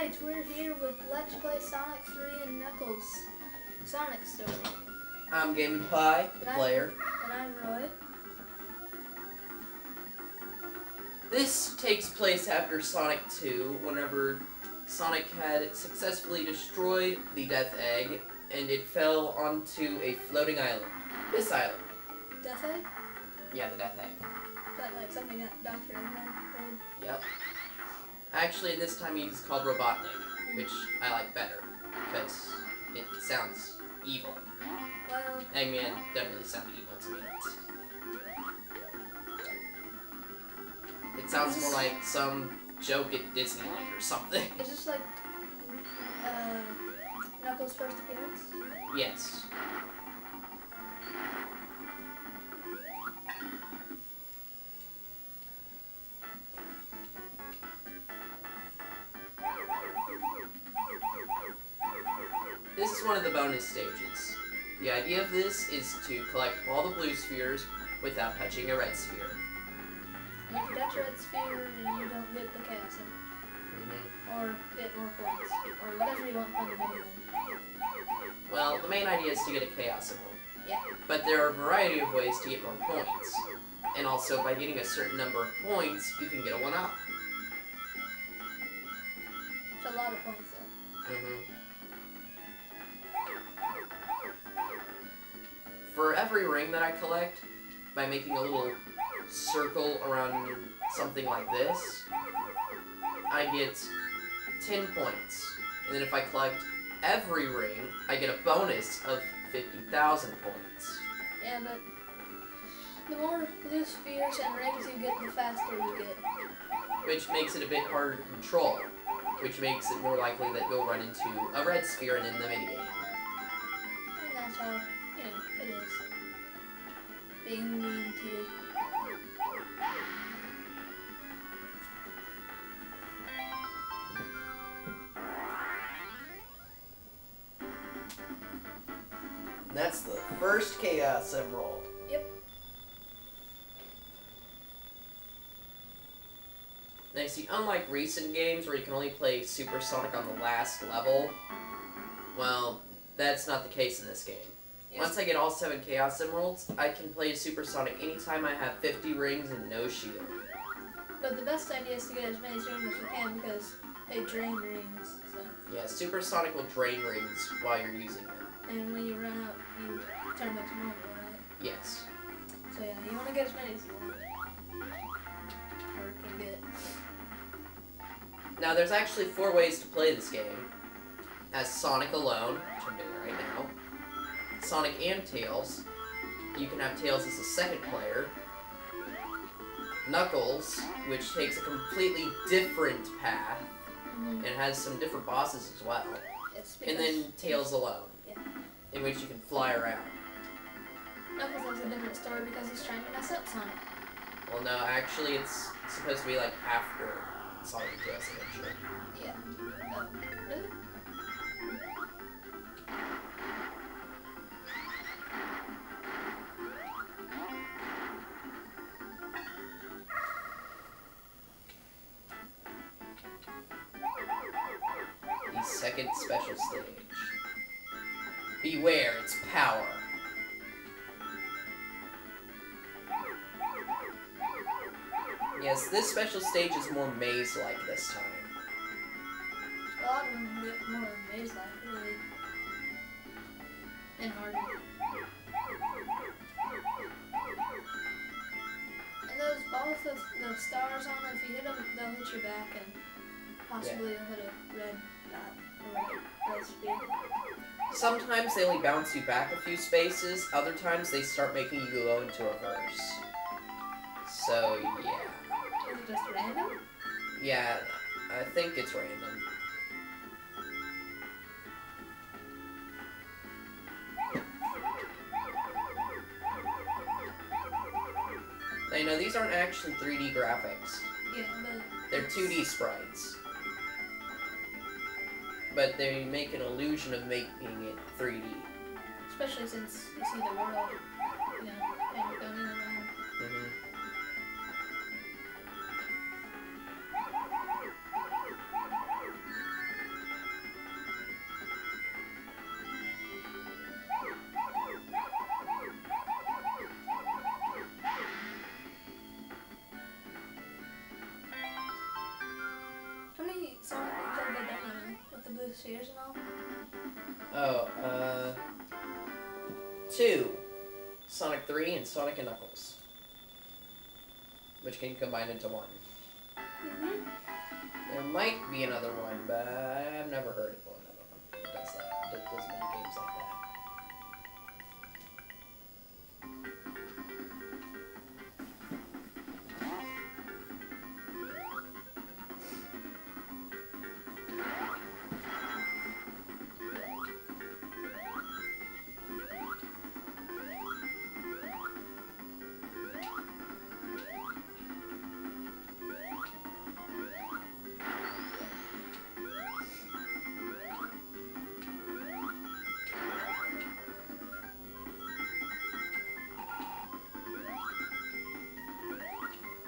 Alright, we're here with Let's Play Sonic 3 and Knuckles Sonic Story. I'm Gaming Pie, the player. And I'm Roy. This takes place after Sonic 2, whenever Sonic had successfully destroyed the Death Egg, and it fell onto a floating island. This island. Death Egg? Yeah, the Death Egg. Is that like something that Dr. Eggman made? Yep. Actually, this time he's called Robotnik, which I like better, because it sounds evil. Well, Eggman doesn't really sound evil to me. It sounds more like some joke at Disneyland or something. is this like Knuckles' first appearance? Yes. This is one of the bonus stages. The idea of this is to collect all the blue spheres without touching a red sphere. And if you touch a red sphere, you don't get the Chaos Emerald. Or get more points. Or whatever you want from the minigame. Well, the main idea is to get a Chaos Emerald. Yeah. But there are a variety of ways to get more points. And also, by getting a certain number of points, you can get a 1-up. It's a lot of points though. For every ring that I collect, by making a little circle around something like this, I get 10 points. And then if I collect every ring, I get a bonus of 50,000 points. Yeah, but the more blue spheres and rings you get, the faster you get. Which makes it a bit harder to control. Which makes it more likely that you'll run into a red sphere and in the minigame. And that's how, you know, it is. Being mean to you. And that's the first Chaos Emerald. Yep. Now you see, unlike recent games where you can only play Super Sonic on the last level, well, that's not the case in this game. Yes. Once I get all 7 Chaos Emeralds, I can play Super Sonic anytime I have 50 rings and no shield. But the best idea is to get as many rings as you can because they drain rings. So. Yeah, Super Sonic will drain rings while you're using them. And when you run out, you turn back to normal, right? Yes. So yeah, you want to get as many as you want. Or can get. Now there's actually 4 ways to play this game. As Sonic alone, which I'm doing right now. Sonic and Tails. You can have Tails as a second player. Knuckles, which takes a completely different path. And has some different bosses as well. Yes, And then Tails alone. Yeah. In which you can fly around. Knuckles has a different story because he's trying to mess up Sonic. Well, no, actually it's supposed to be like after Sonic and Tails eventually. Yeah. Oh, really? The second special stage. Beware its power. Yes, this special stage is more maze-like this time. A lot of them get more maze-like, really. And harder. And those balls with the stars on them, if you hit them, they'll hit your back and possibly you'll hit a red dot or red sphere. Sometimes they only bounce you back a few spaces, other times they start making you go into reverse. So, yeah. Is it just random? Yeah, I think it's random. Now, you know, these aren't actually 3D graphics. Yeah, but... They're 2D sprites. But they make an illusion of making it 3D. Especially since you see the world, you know, kind of going around. the spheres and all? Oh, 2. Sonic 3 and Sonic and Knuckles. Which can combine into one. Mm-hmm. There might be another one, but I've never heard of another one that does that. That does many games like that.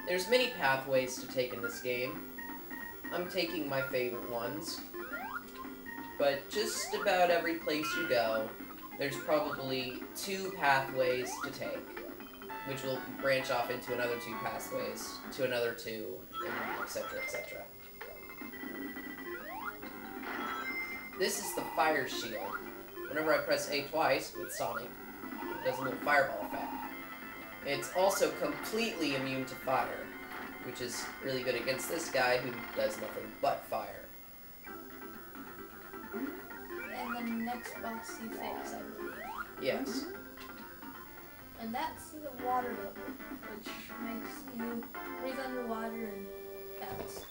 There's many pathways to take in this game. I'm taking my favorite ones. But just about every place you go, there's probably 2 pathways to take, which will branch off into another 2 pathways, to another 2, and etc, etc. This is the fire shield. Whenever I press A twice with Sonic, it does a little fireball effect. It's also completely immune to fire, which is really good against this guy who does nothing but fire. And the next boss you face, I believe. Yes. And that's the water bubble, which makes you breathe underwater and bounce.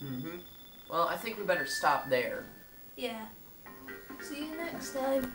Mm-hmm. Well, I think we better stop there. Yeah. See you next time.